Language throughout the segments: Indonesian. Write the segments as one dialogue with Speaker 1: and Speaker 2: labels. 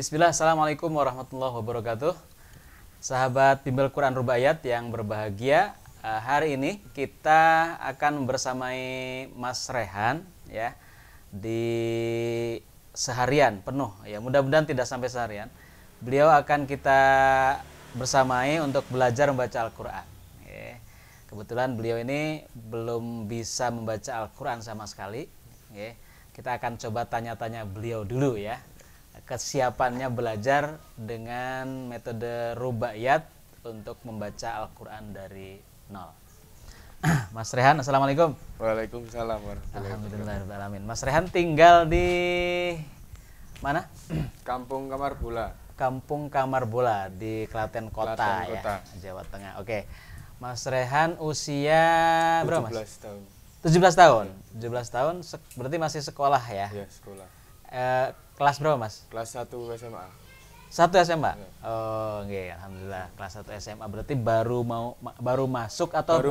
Speaker 1: Bismillah, Assalamualaikum warahmatullahi wabarakatuh. Sahabat Bimbel Quran Rubaiyat yang berbahagia, hari ini kita akan bersamai Mas Rehan ya di seharian penuh ya, mudah-mudahan tidak sampai seharian. Beliau akan kita bersamai untuk belajar membaca Al-Quran ya. Kebetulan beliau ini belum bisa membaca Al-Quran sama sekali ya. Kita akan coba tanya-tanya beliau dulu ya, kesiapannya belajar dengan metode rubaiyat untuk membaca Al-Quran dari nol. Mas Rehan, Assalamualaikum.
Speaker 2: Waalaikumsalam warahmatullahi wabarakatuh.
Speaker 1: Alhamdulillah. Mas Rehan tinggal di mana?
Speaker 2: Kampung Kamar Bola.
Speaker 1: Kampung Kamar Bola di Klaten Kota,
Speaker 2: Klaten Kota.
Speaker 1: ya, Jawa Tengah. Oke. Mas Rehan usia berapa, Mas?
Speaker 2: 17 tahun.
Speaker 1: 17 tahun. 17 tahun berarti masih sekolah ya?
Speaker 2: Ya, sekolah.
Speaker 1: Kelas berapa, Mas?
Speaker 2: Kelas 1 SMA.
Speaker 1: 1 SMA.
Speaker 2: Ya.
Speaker 1: Oh, oke, alhamdulillah. Kelas 1 SMA berarti baru masuk atau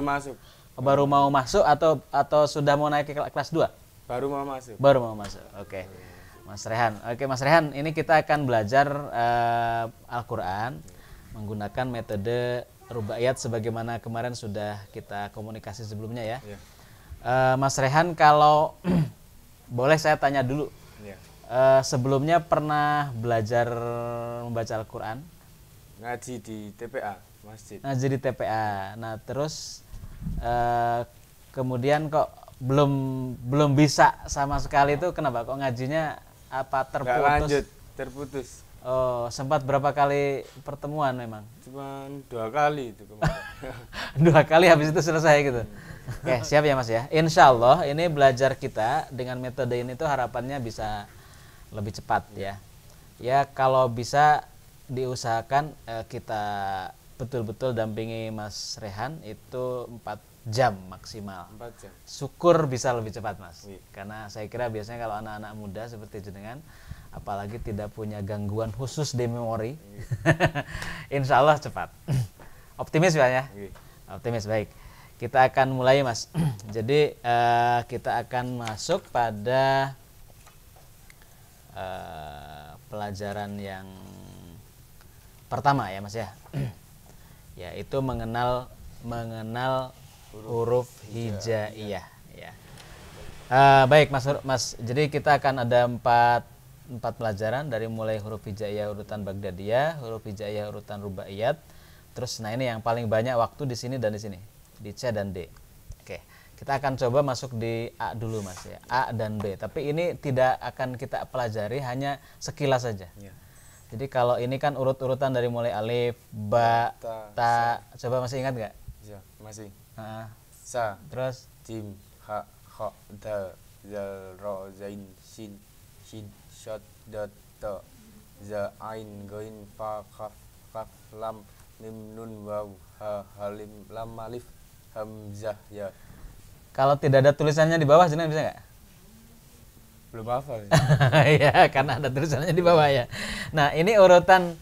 Speaker 2: Baru
Speaker 1: mau masuk atau sudah mau naik ke kelas 2?
Speaker 2: Baru mau masuk.
Speaker 1: Baru mau masuk. Oke. Mas Rehan. Oke, Mas Rehan, ini kita akan belajar Al-Qur'an menggunakan metode rubaiyat sebagaimana kemarin sudah kita komunikasi sebelumnya ya.
Speaker 2: Ya.
Speaker 1: Mas Rehan, kalau boleh saya tanya dulu.
Speaker 2: Ya.
Speaker 1: Sebelumnya pernah belajar membaca Al-Quran?
Speaker 2: Ngaji di TPA, masjid.
Speaker 1: Ngaji di TPA. Nah, terus kemudian kok belum bisa sama sekali itu kenapa? Kok ngajinya apa
Speaker 2: Nggak
Speaker 1: terputus?
Speaker 2: lanjut, terputus.
Speaker 1: Oh, sempat berapa kali pertemuan memang?
Speaker 2: Cuman 2 kali itu kemarin.
Speaker 1: 2 kali habis itu selesai gitu. Oke, siap ya Mas ya. Insya Allah ini belajar kita dengan metode ini tuh harapannya bisa lebih cepat ya. Ya kalau bisa diusahakan kita betul-betul dampingi Mas Rehan itu 4 jam maksimal.
Speaker 2: 4 jam.
Speaker 1: Syukur bisa lebih cepat Mas.
Speaker 2: Iya.
Speaker 1: Karena saya kira biasanya kalau anak-anak muda seperti jenengan, apalagi tidak punya gangguan khusus di memori, insya Allah cepat. Optimis ya?
Speaker 2: Iya.
Speaker 1: Optimis, baik. Kita akan mulai Mas. Jadi kita akan masuk pada pelajaran yang pertama ya Mas ya. Yaitu mengenal huruf hijaiyah ya. Baik Mas. Jadi kita akan ada empat pelajaran dari mulai huruf hijaiyah urutan Baghdadiyah, huruf hijaiyah urutan rubaiyat. Terus nah ini yang paling banyak waktu di sini dan di sini, di C dan D. Oke, kita akan coba masuk di A dulu Mas ya, A dan B. Tapi ini tidak akan kita pelajari, hanya sekilas saja.
Speaker 2: Ya.
Speaker 1: Jadi kalau ini kan urut-urutan dari mulai alif, ba, ta. Coba masih ingat nggak?
Speaker 2: Ya, masih.
Speaker 1: Nah,
Speaker 2: Sa,
Speaker 1: terus
Speaker 2: jim, ha, kha, dal, zal, ro, zain, shin, shad, dad, ta, za, ain, goin, fa, kaf, lam, mim, nun, waw, ha, halim, lam, alif, hamzah, ya.
Speaker 1: kalau tidak ada tulisannya di bawah, jenengan bisa nggak?
Speaker 2: Belum hafal.
Speaker 1: Ya, karena ada tulisannya di bawah ya. Nah, ini urutan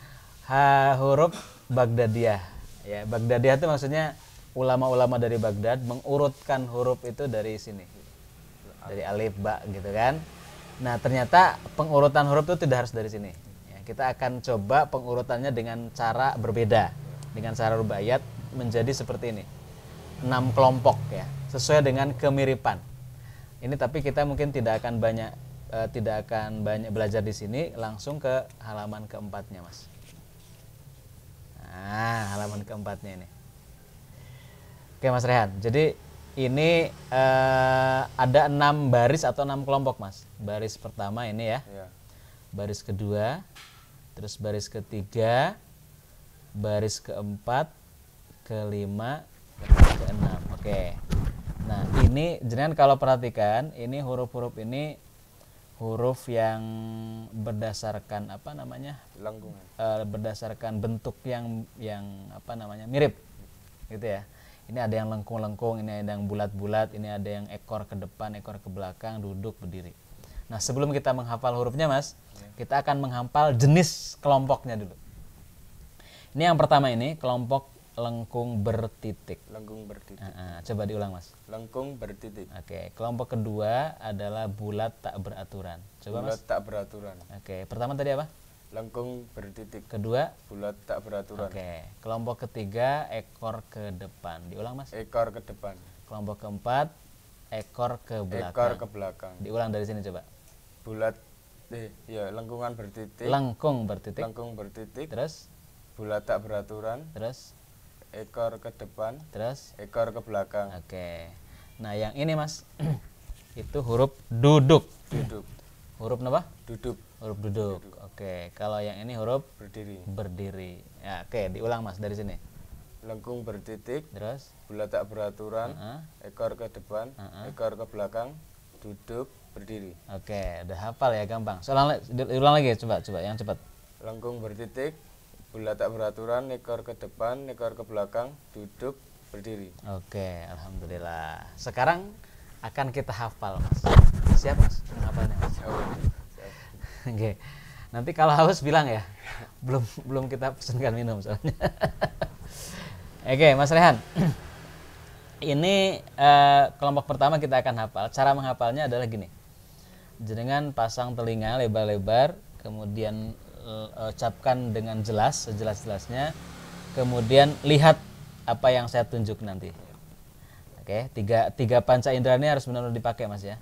Speaker 1: huruf Baghdadiyah. Ya, Baghdadiyah itu maksudnya ulama-ulama dari Baghdad mengurutkan huruf itu dari sini. Dari alif ba gitu kan. Nah, ternyata pengurutan huruf itu tidak harus dari sini. Ya, kita akan coba pengurutannya dengan cara berbeda. Dengan cara rubaiyat menjadi seperti ini. 6 kelompok ya, sesuai dengan kemiripan. Ini tapi kita mungkin tidak akan banyak belajar di sini, langsung ke halaman keempatnya Mas. Nah, halaman keempatnya ini. Oke Mas Rehan, jadi ini ada 6 baris atau 6 kelompok Mas. Baris pertama ini ya,
Speaker 2: Ya.
Speaker 1: baris kedua, terus baris ketiga, baris keempat, kelima, keenam. Oke. Nah, ini jenengan kalau perhatikan, ini huruf-huruf ini huruf yang berdasarkan apa namanya?
Speaker 2: Lengkungan.
Speaker 1: Berdasarkan bentuk yang apa namanya? Mirip. Gitu ya. Ini ada yang lengkung-lengkung, ini ada yang bulat-bulat, ini ada yang ekor ke depan, ekor ke belakang, duduk, berdiri. Nah, sebelum kita menghafal hurufnya, Mas, kita akan menghafal jenis kelompoknya dulu. Ini yang pertama ini, kelompok lengkung bertitik.
Speaker 2: Lengkung bertitik.
Speaker 1: Coba diulang Mas.
Speaker 2: Lengkung bertitik.
Speaker 1: Oke, kelompok kedua adalah bulat tak beraturan. Coba
Speaker 2: Bulat
Speaker 1: Mas.
Speaker 2: tak beraturan.
Speaker 1: Oke, pertama tadi apa?
Speaker 2: lengkung bertitik.
Speaker 1: Kedua,
Speaker 2: bulat tak beraturan.
Speaker 1: oke. Kelompok ketiga, ekor ke depan. Diulang Mas.
Speaker 2: Ekor ke depan.
Speaker 1: Kelompok keempat, ekor ke belakang.
Speaker 2: Ekor ke belakang.
Speaker 1: Diulang dari sini coba.
Speaker 2: Bulat ya lengkungan bertitik.
Speaker 1: Lengkung bertitik.
Speaker 2: Lengkung bertitik.
Speaker 1: Terus,
Speaker 2: Bulat tak beraturan.
Speaker 1: terus,
Speaker 2: Ekor ke depan.
Speaker 1: terus.
Speaker 2: Ekor ke belakang.
Speaker 1: Oke. Nah, yang ini Mas itu huruf duduk.
Speaker 2: Duduk.
Speaker 1: Huruf apa?
Speaker 2: Duduk.
Speaker 1: Huruf duduk. Oke. Kalau yang ini huruf
Speaker 2: Berdiri.
Speaker 1: berdiri. Ya, oke, diulang Mas dari sini.
Speaker 2: Lengkung bertitik.
Speaker 1: Terus,
Speaker 2: Bulat tak beraturan. Ekor ke depan. Ekor ke belakang. Duduk. Berdiri.
Speaker 1: oke, udah hafal ya, gampang. Ulang lagi, coba yang cepat.
Speaker 2: Lengkung bertitik. Bulat tak beraturan. Ekor ke depan. Ekor ke belakang. Duduk. Berdiri.
Speaker 1: Oke, alhamdulillah. Sekarang akan kita hafal, Mas. Siap, Mas? Menghafalnya, Mas. Oke. Nanti kalau haus bilang ya. Belum kita pesankan minum soalnya. Oke, Mas Rehan. Ini kelompok pertama kita akan hafal. Cara menghafalnya adalah gini. Jenengan pasang telinga lebar-lebar, kemudian ucapkan dengan jelas, sejelas-jelasnya. Kemudian lihat apa yang saya tunjuk nanti. Oke, tiga panca indera ini harus benar-benar dipakai, Mas ya.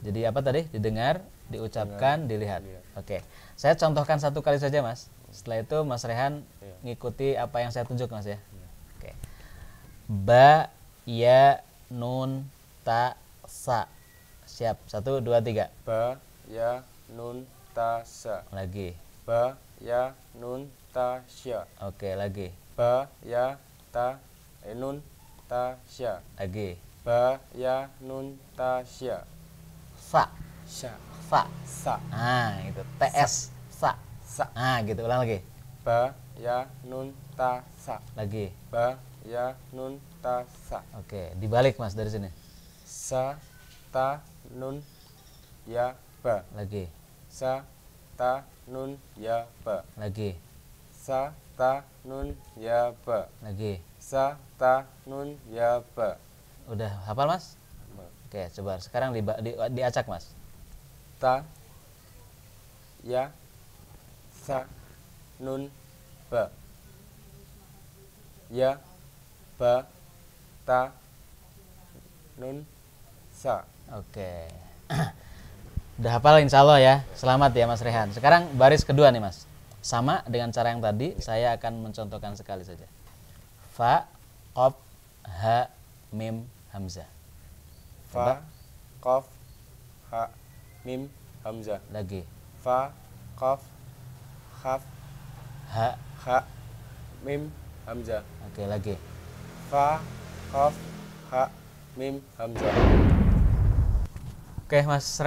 Speaker 1: Jadi apa tadi? Didengar, diucapkan, dilihat. Oke. Saya contohkan satu kali saja, Mas. Setelah itu Mas Rehan ngikuti apa yang saya tunjuk, Mas ya. Oke. Ba, ya, nun, ta, sa. Siap. 1 2 3.
Speaker 2: Ba, ya, nun, ta, sa.
Speaker 1: Lagi.
Speaker 2: Ba, ya, nun, ta, sya.
Speaker 1: Oke, lagi.
Speaker 2: Ba, ya, ta, nun, ta, sya.
Speaker 1: Lagi.
Speaker 2: Ba, ya, nun, ta, sya.
Speaker 1: Sa.
Speaker 2: Sya.
Speaker 1: Sa.
Speaker 2: Sa.
Speaker 1: Nah, itu TS. Sa.
Speaker 2: Sa.
Speaker 1: Nah, gitu. Ulang lagi.
Speaker 2: Ba, ya, nun, ta, sa.
Speaker 1: Lagi.
Speaker 2: Ba, ya, nun, ta, sa.
Speaker 1: Oke, dibalik, Mas, dari sini.
Speaker 2: Sa, ta, nun, ya, ba.
Speaker 1: Lagi.
Speaker 2: Sa, ta, nun, ya, ba.
Speaker 1: Lagi.
Speaker 2: Sa, ta, nun, ya, ba.
Speaker 1: Lagi.
Speaker 2: Sa, ta, nun, ya, ba.
Speaker 1: Udah hafal, Mas? Oke, coba sekarang diacak, Mas.
Speaker 2: Ta, ya, sa, nun, ba. Ya, ba, ta, nun, sa.
Speaker 1: Oke. Udah hafal insya Allah ya. Selamat ya Mas Rehan. Sekarang baris kedua nih Mas. Sama dengan cara yang tadi, saya akan mencontohkan sekali saja. Fa, qaf, ha, mim, hamzah.
Speaker 2: Fa, qaf, ha, mim, hamzah.
Speaker 1: Lagi.
Speaker 2: Fa, qaf, khaf,
Speaker 1: Ha.
Speaker 2: ha, mim, hamzah.
Speaker 1: Oke, lagi.
Speaker 2: Fa, qaf, ha, mim, hamzah.
Speaker 1: Oke, Mas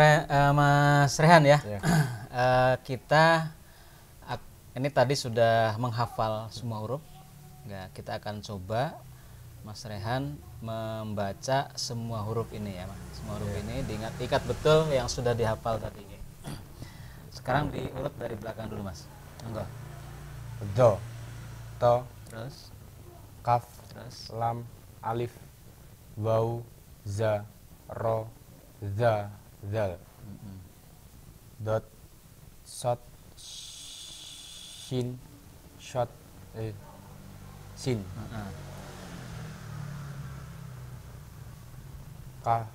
Speaker 1: Rehan ya.
Speaker 2: Ya.
Speaker 1: Ini tadi sudah menghafal semua huruf. Ya, kita akan coba Mas Rehan membaca semua huruf ini ya, Mas. Semua huruf ini ikat betul yang sudah dihafal tadi. Sekarang diurut dari belakang dulu, Mas. Enggak.
Speaker 2: Do, to,
Speaker 1: Terus,
Speaker 2: kaf,
Speaker 1: terus.
Speaker 2: lam, alif, waw, za, ro, za, zal. Dot, sot, shin, shot, sin. Kaf,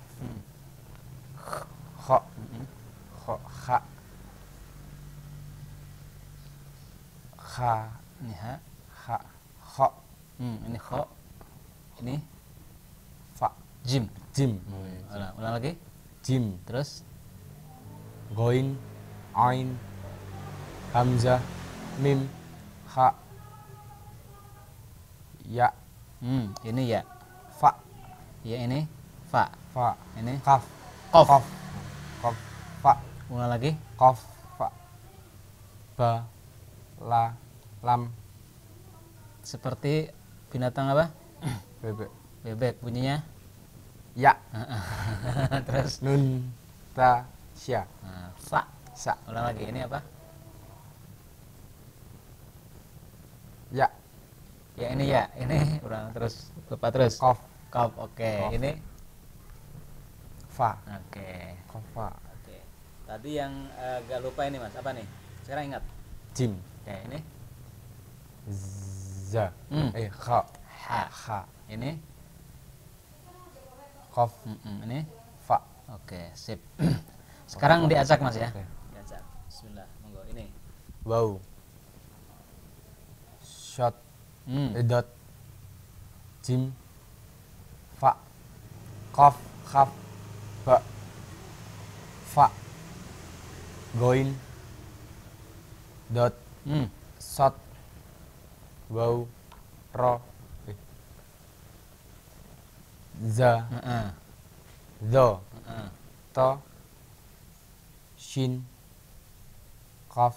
Speaker 2: kho, kho, kha, kha,
Speaker 1: Ini ha.
Speaker 2: kha, kho,
Speaker 1: Ini kho. Ini
Speaker 2: fa,
Speaker 1: jim.
Speaker 2: jim,
Speaker 1: Ulang lagi.
Speaker 2: jim,
Speaker 1: Terus,
Speaker 2: goin, ain, hamzah, mim, kha, ya,
Speaker 1: ini ya.
Speaker 2: fa,
Speaker 1: Ya ini fa.
Speaker 2: fa,
Speaker 1: Ini
Speaker 2: kaf,
Speaker 1: Qaf.
Speaker 2: qaf, qaf, fa,
Speaker 1: ulang lagi.
Speaker 2: qaf, fa, ba, la, lam,
Speaker 1: Seperti binatang apa?
Speaker 2: bebek,
Speaker 1: Bebek bunyinya.
Speaker 2: ya,
Speaker 1: Terus
Speaker 2: nun, ta, sya,
Speaker 1: fa.
Speaker 2: sa,
Speaker 1: Ulang lagi. Ini apa?
Speaker 2: ya,
Speaker 1: Ya ini ya. Ini ulang terus. Lupa terus.
Speaker 2: qaf,
Speaker 1: Qaf. Oke.
Speaker 2: Qaf.
Speaker 1: Ini
Speaker 2: fa,
Speaker 1: oke.
Speaker 2: qaf, fa,
Speaker 1: Oke. Tadi yang agak lupa ini Mas. Apa nih? Sekarang ingat.
Speaker 2: jim,
Speaker 1: Oke, ini
Speaker 2: za, kha,
Speaker 1: ha. Ini
Speaker 2: qaf,
Speaker 1: ini
Speaker 2: fa.
Speaker 1: oke, sip. Sekarang diacak Mas ya.
Speaker 2: Oke.
Speaker 1: Diacak. Bismillah, monggo ini.
Speaker 2: Waw, shot, dot, jim, fa, qaf, khaf, ba, fa, goin, dot, shot, waw, ro, za, do, to, shin, qaf,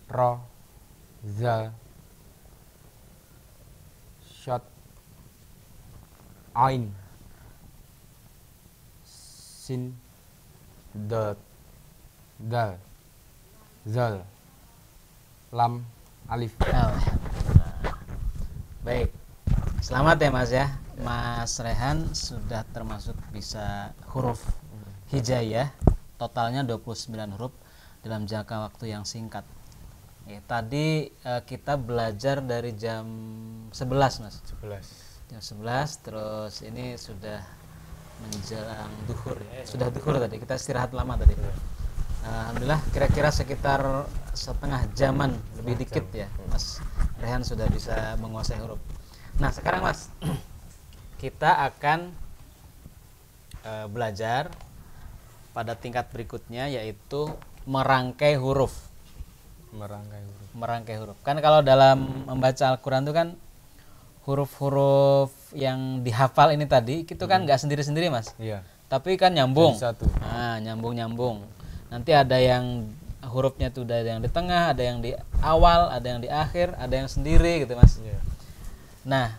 Speaker 2: ro, za, shot, ain, sin, dot, dal, zal, lam, alif.
Speaker 1: Alhamdulillah. Baik. Selamat ya Mas ya. Mas Rehan sudah termasuk bisa huruf hijaiyah. Totalnya 29 huruf dalam jangka waktu yang singkat. Ya, tadi kita belajar dari jam 11 Mas.
Speaker 2: 11.
Speaker 1: Jam 11 terus ini sudah menjelang duhur ya. Sudah duhur tadi. Kita istirahat lama tadi. Alhamdulillah kira-kira sekitar setengah jaman lebih dikit ya Mas Rehan sudah bisa menguasai huruf. Nah sekarang Mas kita akan belajar pada tingkat berikutnya yaitu merangkai huruf. Merangkai huruf. Kan kalau dalam membaca Al-Quran itu kan huruf-huruf yang dihafal ini tadi itu kan nggak sendiri-sendiri Mas.
Speaker 2: Iya.
Speaker 1: Tapi kan nyambung.
Speaker 2: Jadi satu.
Speaker 1: Nah, nyambung-nyambung. Nanti ada yang hurufnya tuh ada yang di tengah, ada yang di awal, ada yang di akhir, ada yang sendiri gitu Mas.
Speaker 2: Iya.
Speaker 1: Nah,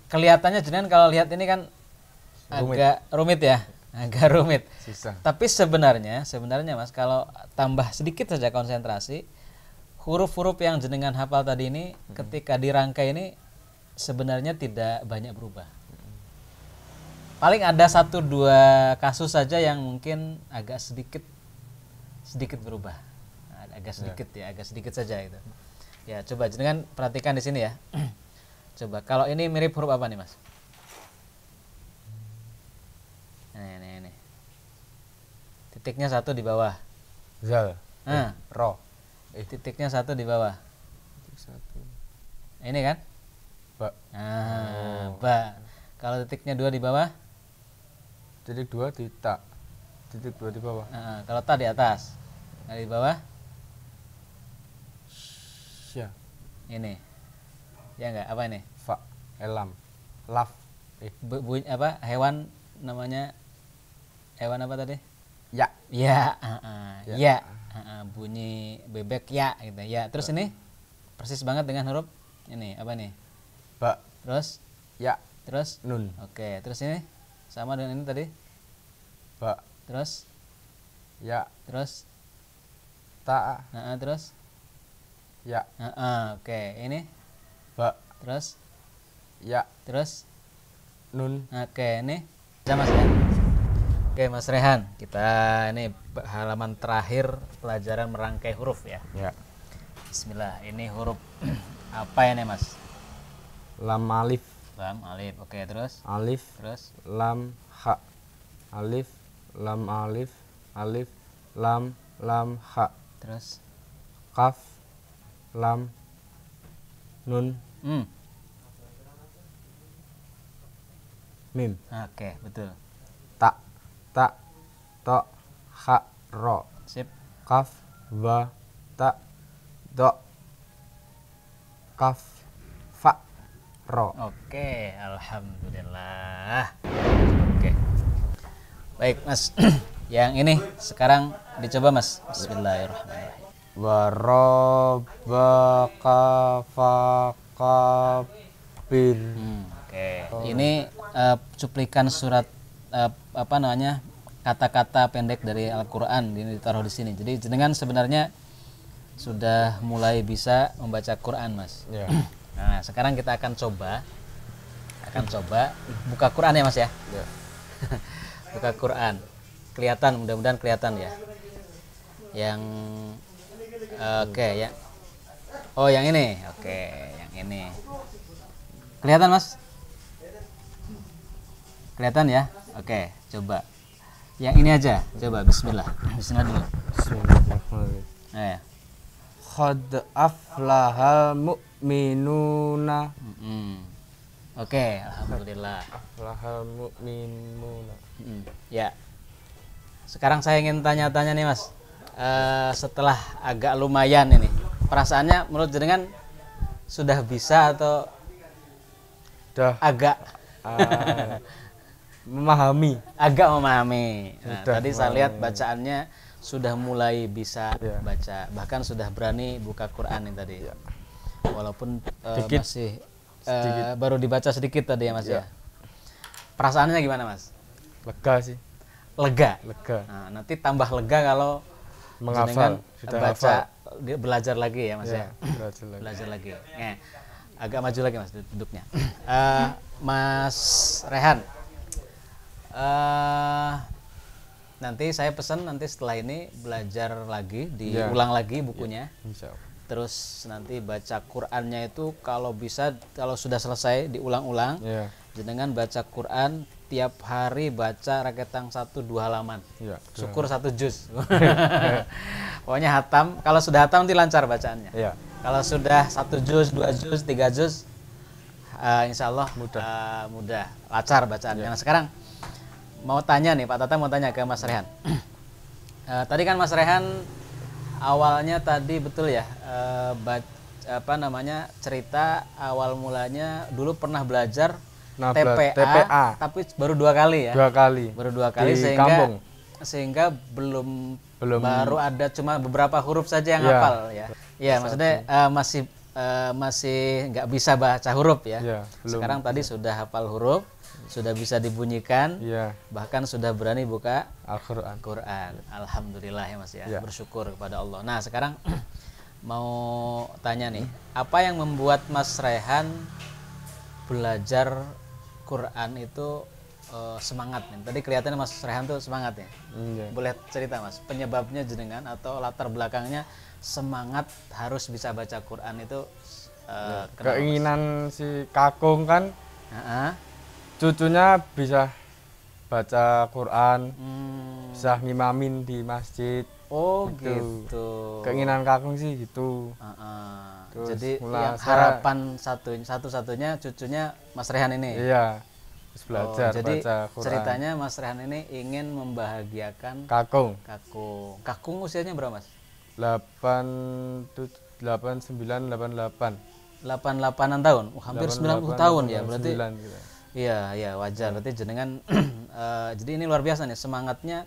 Speaker 1: kelihatannya jenengan kalau lihat ini kan agak rumit ya, agak rumit.
Speaker 2: Susah.
Speaker 1: Tapi sebenarnya Mas kalau tambah sedikit saja konsentrasi, huruf-huruf yang jenengan hafal tadi ini ketika dirangkai ini sebenarnya tidak banyak berubah. Paling ada 1-2 kasus saja yang mungkin agak sedikit berubah. Agak sedikit ya, agak sedikit saja itu. Ya, coba jenengan perhatikan di sini ya. Coba kalau ini mirip huruf apa nih Mas? Ini. Titiknya 1 di bawah.
Speaker 2: Zal. Ro.
Speaker 1: Titiknya 1 di bawah.
Speaker 2: Titik 1.
Speaker 1: Ini kan?
Speaker 2: Ba.
Speaker 1: Ba. Kalau titiknya 2 di bawah?
Speaker 2: Titik 2 di ta. Titik 2 di bawah.
Speaker 1: Kalau ta di atas. Nah, di bawah?
Speaker 2: Sya.
Speaker 1: Ini. Ya enggak? Apa ini?
Speaker 2: Fa. Elam. Laf.
Speaker 1: Bunyi apa? Hewan namanya hewan apa tadi?
Speaker 2: Ya.
Speaker 1: Ya. Ya. Bunyi bebek ya gitu. Ya. Terus ini persis banget dengan huruf ini. Apa nih?
Speaker 2: Ba.
Speaker 1: Terus?
Speaker 2: Ya.
Speaker 1: Terus?
Speaker 2: Nun.
Speaker 1: Oke. Terus ini sama dengan ini tadi?
Speaker 2: Ba.
Speaker 1: Terus?
Speaker 2: Ya.
Speaker 1: Terus?
Speaker 2: Ta.
Speaker 1: Terus?
Speaker 2: Ya.
Speaker 1: Oke. Ini?
Speaker 2: Ba.
Speaker 1: Terus?
Speaker 2: Ya.
Speaker 1: Terus?
Speaker 2: Nun.
Speaker 1: Oke. Ini? Bisa Mas ya? Oke Mas Rehan, kita ini halaman terakhir pelajaran merangkai huruf ya.
Speaker 2: Ya.
Speaker 1: Bismillah, ini huruf apa ini Mas?
Speaker 2: Lam alif.
Speaker 1: Lam alif. Oke, terus?
Speaker 2: Alif.
Speaker 1: Terus?
Speaker 2: Lam ha. Alif. Lam alif. Alif. Lam ha.
Speaker 1: Terus?
Speaker 2: Kaf. Lam. Nun. Mim.
Speaker 1: Oke, betul.
Speaker 2: Ta. To. Ha. Ro.
Speaker 1: Sip.
Speaker 2: Kaf. Ba. Ta. Do. Kaf. Fa. Ro.
Speaker 1: Oke, alhamdulillah. Oke. Baik, Mas. Yang ini sekarang dicoba Mas. Bismillahirrahmanirrahim.
Speaker 2: Warabaka fakabir.
Speaker 1: Oke. Ini cuplikan surat apa namanya? Kata-kata pendek dari Al-Qur'an ini ditaruh di sini. Jadi jenengan sebenarnya sudah mulai bisa membaca Quran, Mas.
Speaker 2: Ya.
Speaker 1: Nah, sekarang kita akan coba buka Quran ya, Mas ya.
Speaker 2: Ya.
Speaker 1: Buka Quran. Kelihatan, mudah-mudahan kelihatan ya. Yang Oke, ya. Oh, yang ini. Oke, yang ini. Kelihatan, Mas? Kelihatan ya? Oke, coba. Yang ini aja. Coba bismillah. Bismillah dulu.
Speaker 2: Bismillahirrahmanirrahim.
Speaker 1: Ya.
Speaker 2: Qad aflahal mu'minuna.
Speaker 1: Oke, alhamdulillah.
Speaker 2: Aflahal mu'minuna.
Speaker 1: Ya. Sekarang saya ingin tanya-tanya nih, Mas. Setelah agak lumayan ini, perasaannya menurut jenengan sudah bisa atau
Speaker 2: Dah
Speaker 1: agak
Speaker 2: memahami.
Speaker 1: agak memahami? Nah,
Speaker 2: Sudah
Speaker 1: tadi saya lihat
Speaker 2: memahami.
Speaker 1: bacaannya sudah mulai bisa
Speaker 2: Ya.
Speaker 1: baca, bahkan sudah berani buka Quran ini tadi.
Speaker 2: Ya.
Speaker 1: Walaupun
Speaker 2: Dikit.
Speaker 1: masih
Speaker 2: Sedikit.
Speaker 1: baru dibaca sedikit tadi ya, Mas
Speaker 2: Ya.
Speaker 1: ya. Perasaannya gimana, Mas?
Speaker 2: Lega sih.
Speaker 1: Lega.
Speaker 2: Lega.
Speaker 1: Nah, nanti tambah lega kalau
Speaker 2: Menghafal.
Speaker 1: jenengan
Speaker 2: Sudah
Speaker 1: baca
Speaker 2: hafal.
Speaker 1: belajar lagi ya, Mas ya.
Speaker 2: Belajar lagi.
Speaker 1: Belajar lagi. Agak maju lagi, Mas, duduknya. Mas Rehan, nanti saya pesan nanti setelah ini belajar lagi, diulang lagi bukunya.
Speaker 2: Insya Allah.
Speaker 1: Terus nanti baca Qur'annya itu kalau bisa, kalau sudah selesai diulang-ulang,
Speaker 2: Ya.
Speaker 1: jenengan baca Quran tiap hari baca raketang 1-2 halaman.
Speaker 2: Ya.
Speaker 1: Syukur 1 juz. Pokoknya hatam. Kalau sudah hatam nanti lancar bacaannya.
Speaker 2: Ya.
Speaker 1: Kalau sudah 1 juz, 2 juz, 3 juz, insya Allah mudah, lancar bacaannya. Nah, sekarang mau tanya nih, Pak Tata mau tanya ke Mas Rehan. Tadi kan Mas Rehan awalnya tadi betul ya, cerita awal mulanya dulu pernah belajar TPA, tapi baru 2 kali ya.
Speaker 2: 2 kali.
Speaker 1: Baru 2 kali
Speaker 2: Di kampung.
Speaker 1: sehingga belum
Speaker 2: Belum.
Speaker 1: baru ada cuma beberapa huruf saja yang
Speaker 2: Ya.
Speaker 1: hafal ya. Iya, maksudnya masih nggak bisa baca huruf ya.
Speaker 2: Ya, belum.
Speaker 1: Sekarang tadi sudah hafal huruf, sudah bisa dibunyikan,
Speaker 2: Iya.
Speaker 1: bahkan sudah berani buka
Speaker 2: Al-Qur'an.
Speaker 1: Quran. Alhamdulillah ya, Mas ya.
Speaker 2: Ya.
Speaker 1: Bersyukur kepada Allah. Nah, sekarang mau tanya nih, apa yang membuat Mas Rehan belajar Quran itu semangat nih? Tadi kelihatannya Mas Rehan tuh semangat ya.
Speaker 2: Iya.
Speaker 1: Boleh cerita, Mas, penyebabnya jenengan atau latar belakangnya semangat harus bisa baca Quran itu kenapa, Mas?
Speaker 2: Keinginan si kakung kan
Speaker 1: Heeh.
Speaker 2: cucunya bisa baca Quran,
Speaker 1: Hmm.
Speaker 2: bisa ngimamin di masjid.
Speaker 1: Oh
Speaker 2: Gitu.
Speaker 1: gitu.
Speaker 2: Keinginan kakung sih gitu.
Speaker 1: Heeh.
Speaker 2: Terus
Speaker 1: Jadi
Speaker 2: mulai
Speaker 1: yang harapan satu-satunya cucunya Mas Rehan ini.
Speaker 2: Iya. Terus belajar
Speaker 1: Jadi
Speaker 2: baca Quran.
Speaker 1: ceritanya Mas Rehan ini ingin membahagiakan
Speaker 2: Kakung
Speaker 1: kakung. Kakung usianya berapa, Mas?
Speaker 2: 8988.
Speaker 1: 88-an tahun. Hampir 90 tahun ya. Berarti
Speaker 2: 89 gitu.
Speaker 1: iya, wajar. Berarti jenengan jadi ini luar biasa nih semangatnya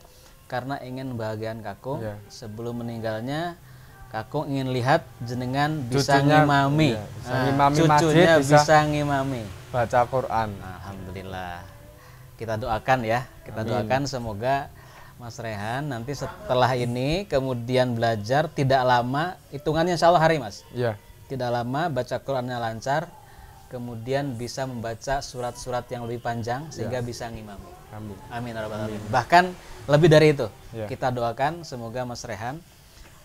Speaker 1: karena ingin membahagiakan kakung.
Speaker 2: Iya.
Speaker 1: Sebelum meninggalnya kakung ingin lihat jenengan bisa
Speaker 2: Cucunya,
Speaker 1: ngimami.
Speaker 2: iya, bisa ngimami
Speaker 1: cucunya
Speaker 2: masjid,
Speaker 1: bisa ngimami.
Speaker 2: Baca Quran.
Speaker 1: Alhamdulillah. Kita doakan ya. Kita doakan semoga Mas Rehan nanti setelah ini kemudian belajar tidak lama, hitungannya insya Allah hari, Mas.
Speaker 2: Iya.
Speaker 1: Tidak lama baca Qurannya lancar, kemudian bisa membaca surat-surat yang lebih panjang sehingga bisa ngimami.
Speaker 2: Amin.
Speaker 1: Amin ya rabbal alamin. Bahkan lebih dari itu.
Speaker 2: Ya.
Speaker 1: Kita doakan semoga Mas Rehan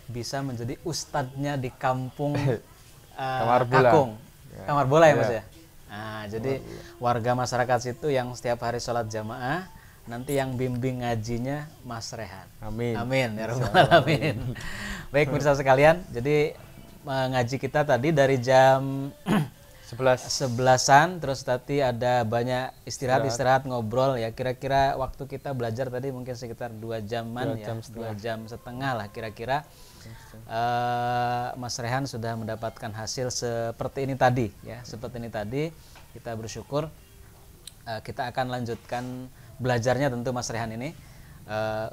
Speaker 1: bisa menjadi ustadznya di kampung
Speaker 2: Kamar bola.
Speaker 1: Kakung.
Speaker 2: Ya.
Speaker 1: Kamar bola ya, Mas
Speaker 2: Ya.
Speaker 1: ya. Nah, jadi warga masyarakat situ yang setiap hari sholat jamaah, nanti yang bimbing ngajinya Mas Rehan.
Speaker 2: Amin.
Speaker 1: Amin ya rabbal alamin. Baik pemirsa sekalian, jadi ngaji kita tadi dari jam 11-an, terus tadi ada banyak istirahat ngobrol ya. Kira-kira waktu kita belajar tadi mungkin sekitar 2 jaman ya, 2 jam setengah lah kira-kira. Mas Rehan sudah mendapatkan hasil seperti ini tadi ya, seperti ini tadi. Kita bersyukur. Kita akan lanjutkan belajarnya tentu Mas Rehan ini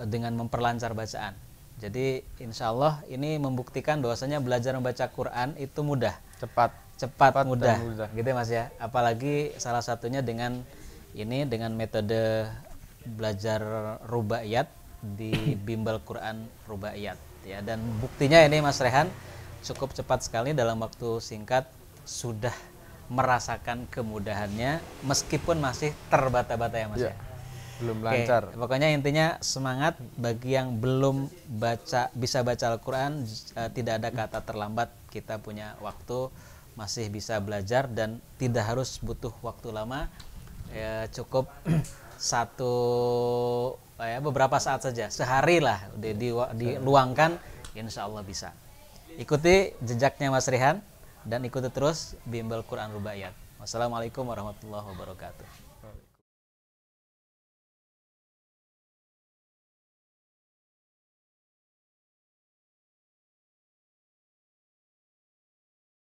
Speaker 1: dengan memperlancar bacaan. Jadi insya Allah ini membuktikan bahwasanya belajar membaca Quran itu mudah, cepat mudah, gitu ya, Mas ya. Apalagi salah satunya dengan metode belajar rubaiyat di bimbel Quran rubaiyat ya. Dan buktinya ini Mas Rehan cukup cepat sekali dalam waktu singkat sudah merasakan kemudahannya meskipun masih terbata-bata ya, Mas ya.
Speaker 2: belum
Speaker 1: Oke,
Speaker 2: lancar.
Speaker 1: pokoknya intinya semangat bagi yang belum bisa baca Al-Quran, tidak ada kata terlambat, kita punya waktu, masih bisa belajar dan tidak harus butuh waktu lama, ya, cukup beberapa saat saja, sehari lah diluangkan, insya Allah bisa. Ikuti jejaknya Mas Rehan dan ikuti terus Bimbel Quran Rubaiyat. Wassalamualaikum warahmatullahi wabarakatuh.